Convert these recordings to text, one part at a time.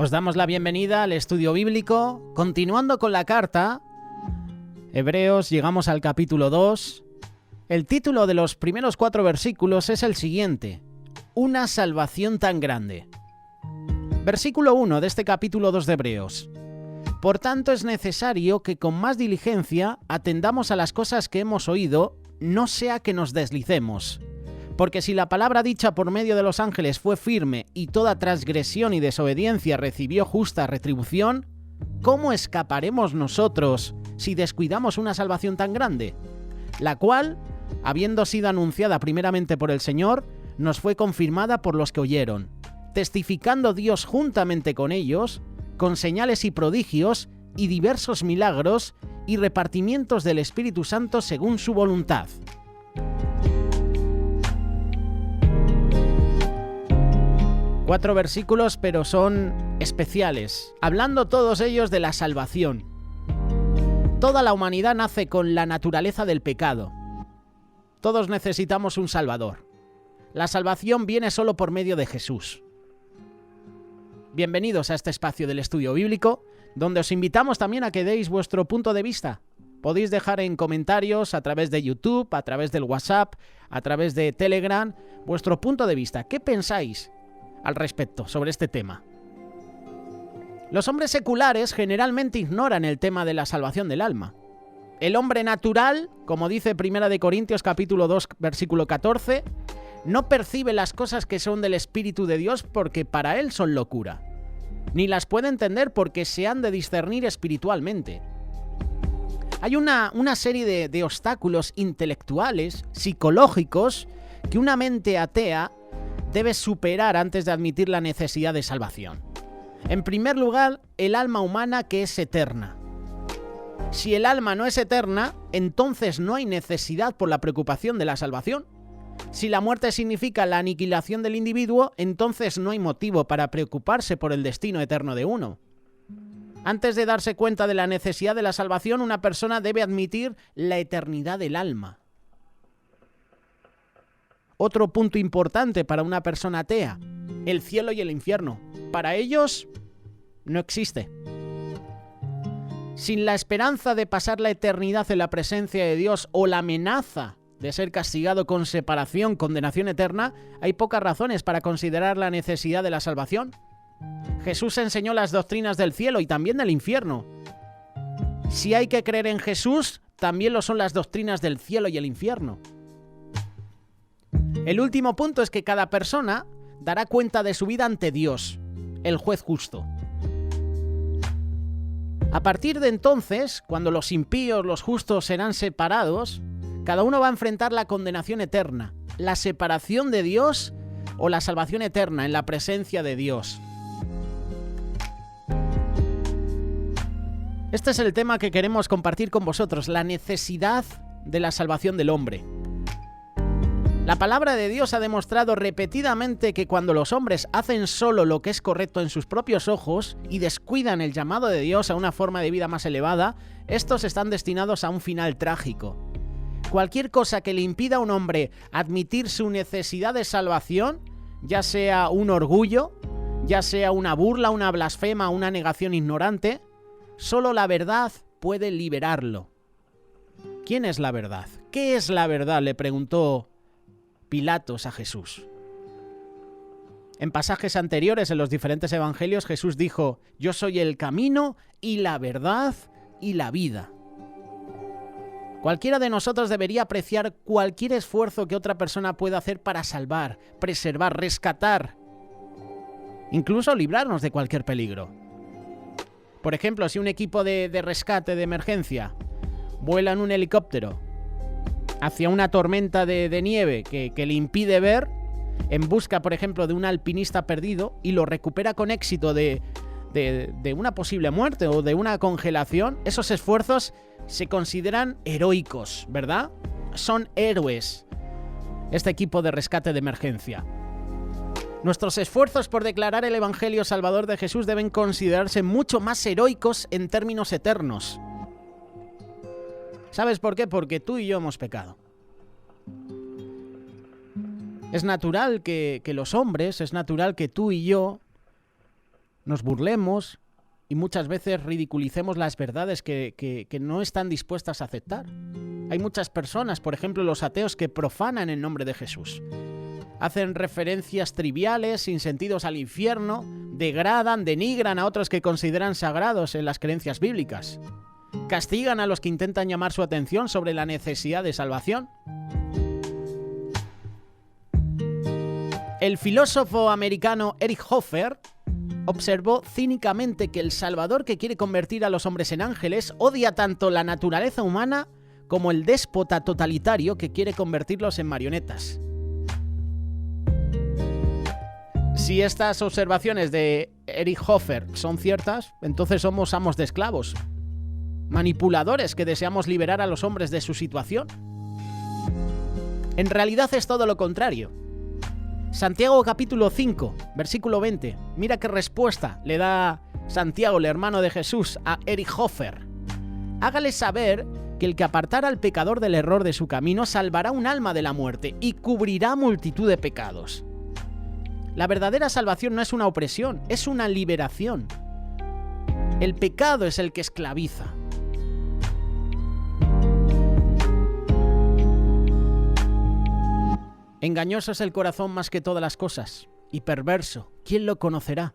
Os damos la bienvenida al estudio bíblico. Continuando con la carta, Hebreos, llegamos al capítulo 2. El título de los primeros 4 versículos es el siguiente: Una salvación tan grande. Versículo 1 de este capítulo 2 de Hebreos. Por tanto, es necesario que con más diligencia atendamos a las cosas que hemos oído, no sea que nos deslicemos. Porque si la palabra dicha por medio de los ángeles fue firme y toda transgresión y desobediencia recibió justa retribución, ¿cómo escaparemos nosotros si descuidamos una salvación tan grande? La cual, habiendo sido anunciada primeramente por el Señor, nos fue confirmada por los que oyeron, testificando Dios juntamente con ellos, con señales y prodigios y diversos milagros y repartimientos del Espíritu Santo según su voluntad. Cuatro versículos, pero son especiales, hablando todos ellos de la salvación. Toda la humanidad nace con la naturaleza del pecado. Todos necesitamos un Salvador. La salvación viene solo por medio de Jesús. Bienvenidos a este espacio del estudio bíblico, donde os invitamos también a que deis vuestro punto de vista. Podéis dejar en comentarios a través de YouTube, a través del WhatsApp, a través de Telegram, vuestro punto de vista. ¿Qué pensáis al respecto sobre este tema? Los hombres seculares generalmente ignoran el tema de la salvación del alma. El hombre natural, como dice 1 Corintios capítulo 2, versículo 14, no percibe las cosas que son del Espíritu de Dios porque para él son locura, ni las puede entender porque se han de discernir espiritualmente. Hay una serie de obstáculos intelectuales, psicológicos, que una mente atea debe superar antes de admitir la necesidad de salvación. En primer lugar, el alma humana, que es eterna. Si el alma no es eterna, entonces no hay necesidad por la preocupación de la salvación. Si la muerte significa la aniquilación del individuo, entonces no hay motivo para preocuparse por el destino eterno de uno. Antes de darse cuenta de la necesidad de la salvación, una persona debe admitir la eternidad del alma. Otro punto importante para una persona atea: el cielo y el infierno. Para ellos no existe. Sin la esperanza de pasar la eternidad en la presencia de Dios o la amenaza de ser castigado con separación, condenación eterna, hay pocas razones para considerar la necesidad de la salvación. Jesús enseñó las doctrinas del cielo y también del infierno. Si hay que creer en Jesús, también lo son las doctrinas del cielo y el infierno. El último punto es que cada persona dará cuenta de su vida ante Dios, el juez justo. A partir de entonces, cuando los impíos, los justos serán separados, cada uno va a enfrentar la condenación eterna, la separación de Dios o la salvación eterna en la presencia de Dios. Este es el tema que queremos compartir con vosotros, la necesidad de la salvación del hombre. La palabra de Dios ha demostrado repetidamente que cuando los hombres hacen solo lo que es correcto en sus propios ojos y descuidan el llamado de Dios a una forma de vida más elevada, estos están destinados a un final trágico. Cualquier cosa que le impida a un hombre admitir su necesidad de salvación, ya sea un orgullo, ya sea una burla, una blasfema, una negación ignorante, solo la verdad puede liberarlo. ¿Quién es la verdad? ¿Qué es la verdad?, le preguntó Pilatos a Jesús. En pasajes anteriores en los diferentes evangelios, Jesús dijo: yo soy el camino y la verdad y la vida. Cualquiera de nosotros debería apreciar cualquier esfuerzo que otra persona pueda hacer para salvar, preservar, rescatar, incluso librarnos de cualquier peligro. Por ejemplo, si un equipo de rescate de emergencia vuela en un helicóptero hacia una tormenta de nieve que le impide ver, en busca, por ejemplo, de un alpinista perdido, y lo recupera con éxito de una posible muerte o de una congelación, esos esfuerzos se consideran heroicos, ¿verdad? Son héroes este equipo de rescate de emergencia. Nuestros esfuerzos por declarar el Evangelio Salvador de Jesús deben considerarse mucho más heroicos en términos eternos. ¿Sabes por qué? Porque tú y yo hemos pecado. Es natural que los hombres, es natural que tú y yo nos burlemos y muchas veces ridiculicemos las verdades que no están dispuestas a aceptar. Hay muchas personas, por ejemplo los ateos, que profanan el nombre de Jesús. Hacen referencias triviales, sin sentidos al infierno, degradan, denigran a otros que consideran sagrados en las creencias bíblicas. Castigan a los que intentan llamar su atención sobre la necesidad de salvación. El filósofo americano Erich Hoffer observó cínicamente que el Salvador que quiere convertir a los hombres en ángeles odia tanto la naturaleza humana como el déspota totalitario que quiere convertirlos en marionetas. Si estas observaciones de Erich Hoffer son ciertas, entonces somos amos de esclavos, manipuladores que deseamos liberar a los hombres de su situación. En realidad es todo lo contrario. Santiago capítulo 5, versículo 20. Mira qué respuesta le da Santiago, el hermano de Jesús, a Erich Hoffer. Hágale saber que el que apartara al pecador del error de su camino salvará un alma de la muerte y cubrirá multitud de pecados. La verdadera salvación no es una opresión, es una liberación. El pecado es el que esclaviza. Engañoso es el corazón más que todas las cosas, y perverso, ¿quién lo conocerá?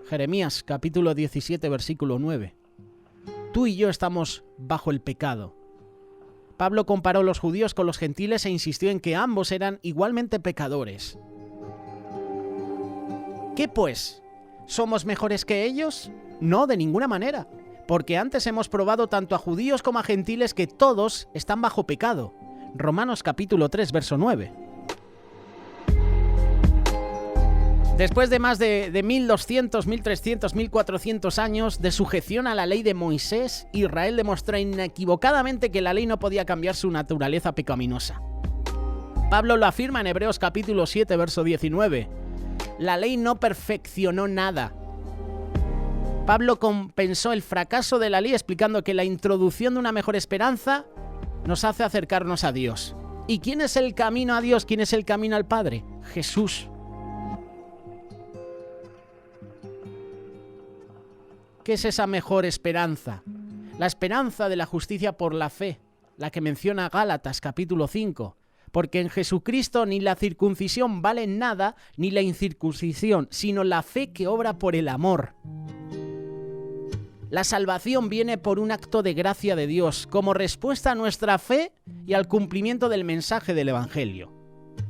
Jeremías capítulo 17, versículo 9. Tú y yo estamos bajo el pecado. Pablo comparó los judíos con los gentiles e insistió en que ambos eran igualmente pecadores. ¿Qué pues? ¿Somos mejores que ellos? No, de ninguna manera, porque antes hemos probado tanto a judíos como a gentiles que todos están bajo pecado. Romanos capítulo 3, verso 9. Después de más de 1200, 1300, 1400 años de sujeción a la ley de Moisés, Israel demostró inequivocadamente que la ley no podía cambiar su naturaleza pecaminosa. Pablo lo afirma en Hebreos capítulo 7, verso 19. La ley no perfeccionó nada. Pablo compensó el fracaso de la ley explicando que la introducción de una mejor esperanza nos hace acercarnos a Dios. ¿Y quién es el camino a Dios? ¿Quién es el camino al Padre? Jesús. ¿Qué es esa mejor esperanza? La esperanza de la justicia por la fe, la que menciona Gálatas capítulo 5. Porque en Jesucristo ni la circuncisión vale nada, ni la incircuncisión, sino la fe que obra por el amor. La salvación viene por un acto de gracia de Dios, como respuesta a nuestra fe y al cumplimiento del mensaje del Evangelio.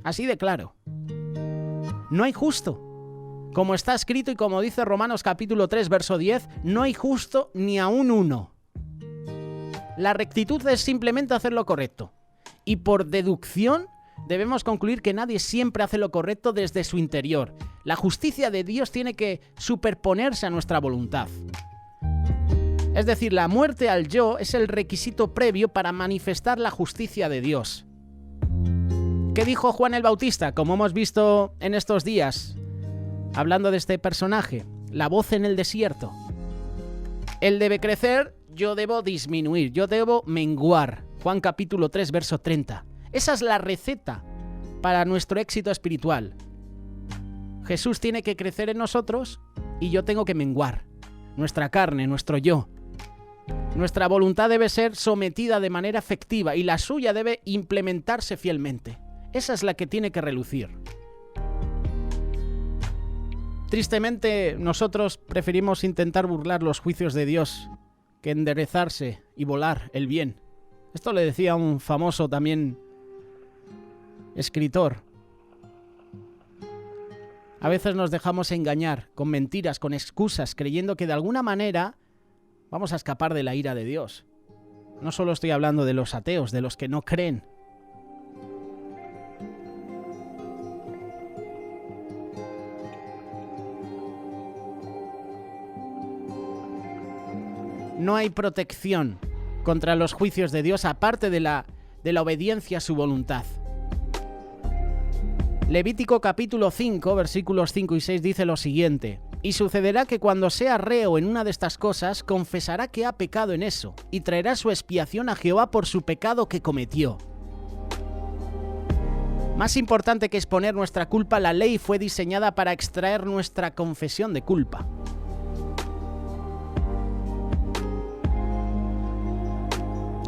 Así de claro. No hay justo. Como está escrito y como dice Romanos capítulo 3, verso 10, no hay justo ni aun uno. La rectitud es simplemente hacer lo correcto. Y por deducción debemos concluir que nadie siempre hace lo correcto desde su interior. La justicia de Dios tiene que superponerse a nuestra voluntad. Es decir, la muerte al yo es el requisito previo para manifestar la justicia de Dios. ¿Qué dijo Juan el Bautista? Como hemos visto en estos días, hablando de este personaje, la voz en el desierto. Él debe crecer, yo debo disminuir, yo debo menguar. Juan capítulo 3, verso 30. Esa es la receta para nuestro éxito espiritual. Jesús tiene que crecer en nosotros y yo tengo que menguar. Nuestra carne, nuestro yo. Nuestra voluntad debe ser sometida de manera efectiva y la suya debe implementarse fielmente. Esa es la que tiene que relucir. Tristemente, nosotros preferimos intentar burlar los juicios de Dios que enderezarse y volar el bien. Esto le decía un famoso también escritor. A veces nos dejamos engañar con mentiras, con excusas, creyendo que de alguna manera vamos a escapar de la ira de Dios. No solo estoy hablando de los ateos, de los que no creen. No hay protección contra los juicios de Dios aparte de la obediencia a su voluntad. Levítico capítulo 5, versículos 5 y 6 dice lo siguiente: y sucederá que cuando sea reo en una de estas cosas, confesará que ha pecado en eso, y traerá su expiación a Jehová por su pecado que cometió. Más importante que exponer nuestra culpa, la ley fue diseñada para extraer nuestra confesión de culpa.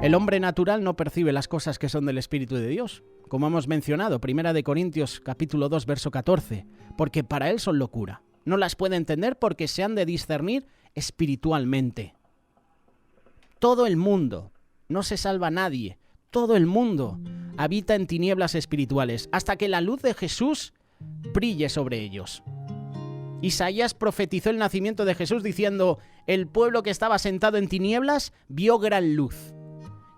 El hombre natural no percibe las cosas que son del Espíritu de Dios, como hemos mencionado, 1 Corintios capítulo 2, verso 14, porque para él son locura. No las puede entender porque se han de discernir espiritualmente. Todo el mundo, no se salva nadie, todo el mundo habita en tinieblas espirituales, hasta que la luz de Jesús brille sobre ellos. Isaías profetizó el nacimiento de Jesús diciendo: el pueblo que estaba sentado en tinieblas vio gran luz.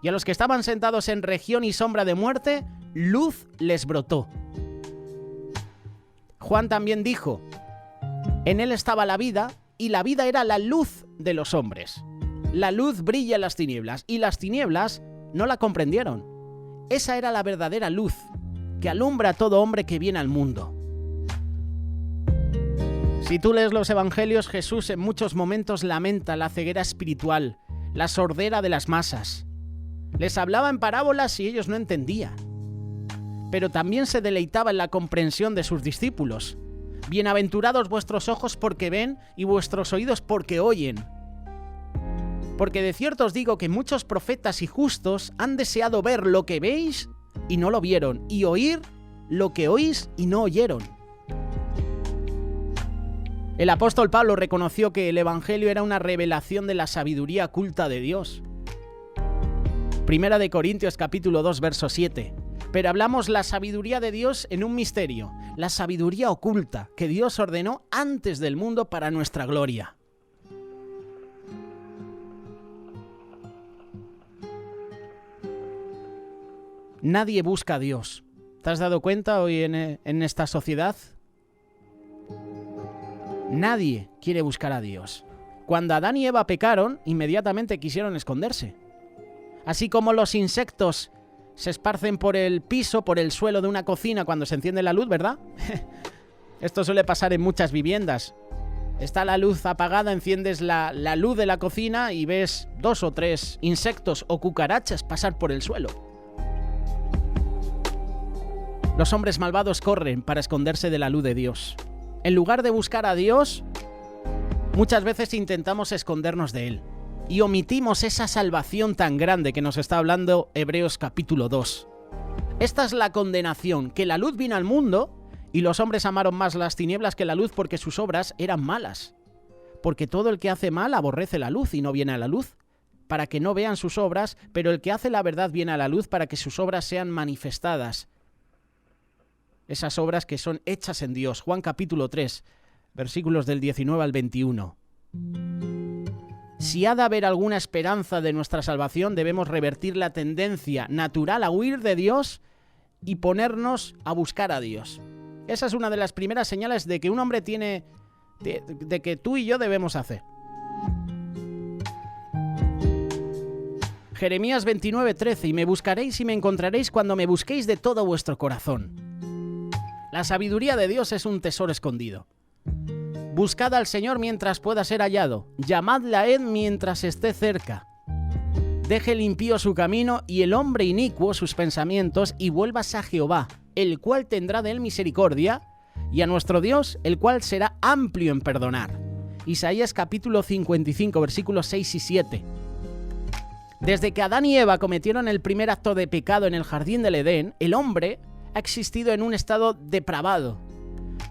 Y a los que estaban sentados en región y sombra de muerte, luz les brotó. Juan también dijo: en él estaba la vida, y la vida era la luz de los hombres. La luz brilla en las tinieblas, y las tinieblas no la comprendieron. Esa era la verdadera luz, que alumbra a todo hombre que viene al mundo. Si tú lees los evangelios, Jesús en muchos momentos lamenta la ceguera espiritual, la sordera de las masas. Les hablaba en parábolas y ellos no entendían. Pero también se deleitaba en la comprensión de sus discípulos. Bienaventurados vuestros ojos porque ven y vuestros oídos porque oyen. Porque de cierto os digo que muchos profetas y justos han deseado ver lo que veis y no lo vieron, y oír lo que oís y no oyeron. El apóstol Pablo reconoció que el Evangelio era una revelación de la sabiduría oculta de Dios. 1 Corintios capítulo 2, verso 7. Pero hablamos la sabiduría de Dios en un misterio, la sabiduría oculta que Dios ordenó antes del mundo para nuestra gloria. Nadie busca a Dios. ¿Te has dado cuenta hoy en esta sociedad? Nadie quiere buscar a Dios. Cuando Adán y Eva pecaron, inmediatamente quisieron esconderse. Así como los insectos se esparcen por el piso, por el suelo de una cocina cuando se enciende la luz, ¿verdad? Esto suele pasar en muchas viviendas. Está la luz apagada, enciendes la luz de la cocina y ves 2 o 3 insectos o cucarachas pasar por el suelo. Los hombres malvados corren para esconderse de la luz de Dios. En lugar de buscar a Dios, muchas veces intentamos escondernos de Él. Y omitimos esa salvación tan grande que nos está hablando Hebreos capítulo 2. Esta es la condenación, que la luz vino al mundo y los hombres amaron más las tinieblas que la luz porque sus obras eran malas. Porque todo el que hace mal aborrece la luz y no viene a la luz, para que no vean sus obras, pero el que hace la verdad viene a la luz para que sus obras sean manifestadas. Esas obras que son hechas en Dios. Juan capítulo 3, versículos del 19 al 21. Si ha de haber alguna esperanza de nuestra salvación, debemos revertir la tendencia natural a huir de Dios y ponernos a buscar a Dios. Esa es una de las primeras señales de que un hombre tiene, de que tú y yo debemos hacer. Jeremías 29:13, y me buscaréis y me encontraréis cuando me busquéis de todo vuestro corazón. La sabiduría de Dios es un tesoro escondido. Buscad al Señor mientras pueda ser hallado, llamadle a Él mientras esté cerca. Deje el impío su camino y el hombre inicuo sus pensamientos, y vuélvase a Jehová, el cual tendrá de él misericordia, y a nuestro Dios, el cual será amplio en perdonar. Isaías capítulo 55, versículos 6 y 7. Desde que Adán y Eva cometieron el primer acto de pecado en el jardín del Edén, el hombre ha existido en un estado depravado.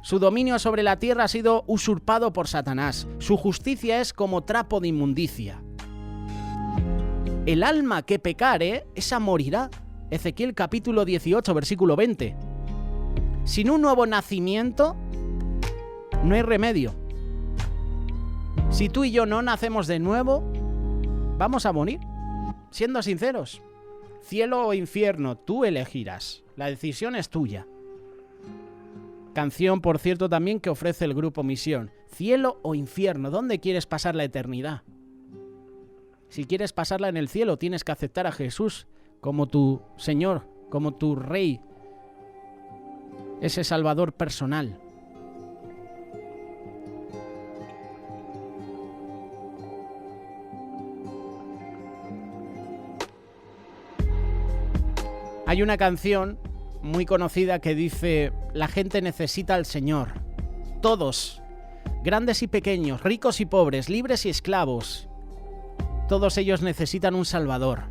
Su dominio sobre la tierra ha sido usurpado por Satanás. Su justicia es como trapo de inmundicia. El alma que pecare, esa morirá. Ezequiel capítulo 18, versículo 20. Sin un nuevo nacimiento, no hay remedio. Si tú y yo no nacemos de nuevo, vamos a morir. Siendo sinceros, cielo o infierno, tú elegirás. La decisión es tuya. Canción, por cierto, también que ofrece el grupo Misión. Cielo o infierno, ¿dónde quieres pasar la eternidad? Si quieres pasarla en el cielo, tienes que aceptar a Jesús como tu Señor, como tu Rey, ese Salvador personal. Hay una canción muy conocida que dice: la gente necesita al Señor. Todos, grandes y pequeños, ricos y pobres, libres y esclavos, todos ellos necesitan un Salvador.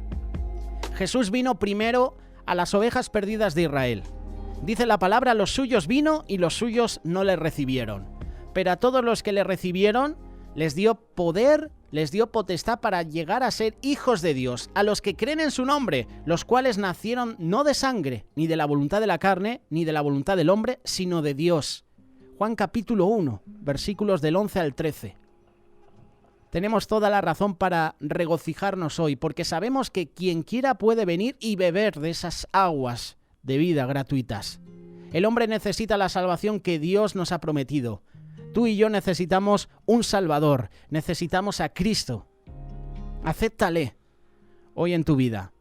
Jesús vino primero a las ovejas perdidas de Israel. Dice la palabra, los suyos vino y los suyos no le recibieron. Pero a todos los que le recibieron les dio poder, les dio potestad para llegar a ser hijos de Dios, a los que creen en su nombre, los cuales nacieron no de sangre, ni de la voluntad de la carne, ni de la voluntad del hombre, sino de Dios. Juan capítulo 1, versículos del 11 al 13. Tenemos toda la razón para regocijarnos hoy, porque sabemos que quien quiera puede venir y beber de esas aguas de vida gratuitas. El hombre necesita la salvación que Dios nos ha prometido. Tú y yo necesitamos un Salvador, necesitamos a Cristo. Acéptale hoy en tu vida.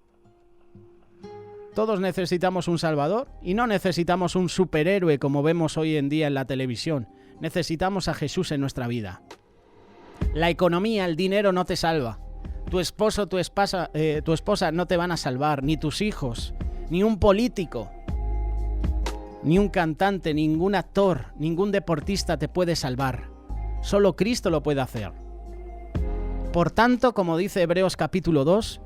Todos necesitamos un Salvador y no necesitamos un superhéroe como vemos hoy en día en la televisión. Necesitamos a Jesús en nuestra vida. La economía, el dinero no te salva. Tu esposo, tu esposa no te van a salvar, ni tus hijos, ni un político, ni un cantante, ningún actor, ningún deportista te puede salvar. Solo Cristo lo puede hacer. Por tanto, como dice Hebreos capítulo 2,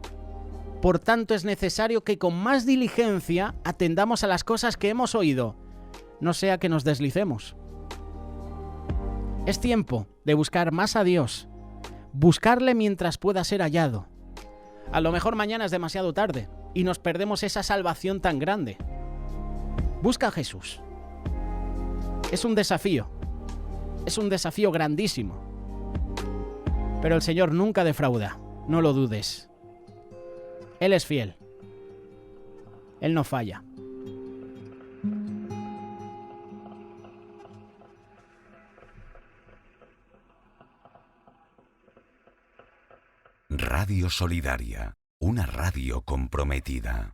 por tanto es necesario que con más diligencia atendamos a las cosas que hemos oído, no sea que nos deslicemos. Es tiempo de buscar más a Dios, buscarle mientras pueda ser hallado. A lo mejor mañana es demasiado tarde y nos perdemos esa salvación tan grande. Busca a Jesús. Es un desafío grandísimo. Pero el Señor nunca defrauda, no lo dudes. Él es fiel. Él no falla. Radio Solidaria, una radio comprometida.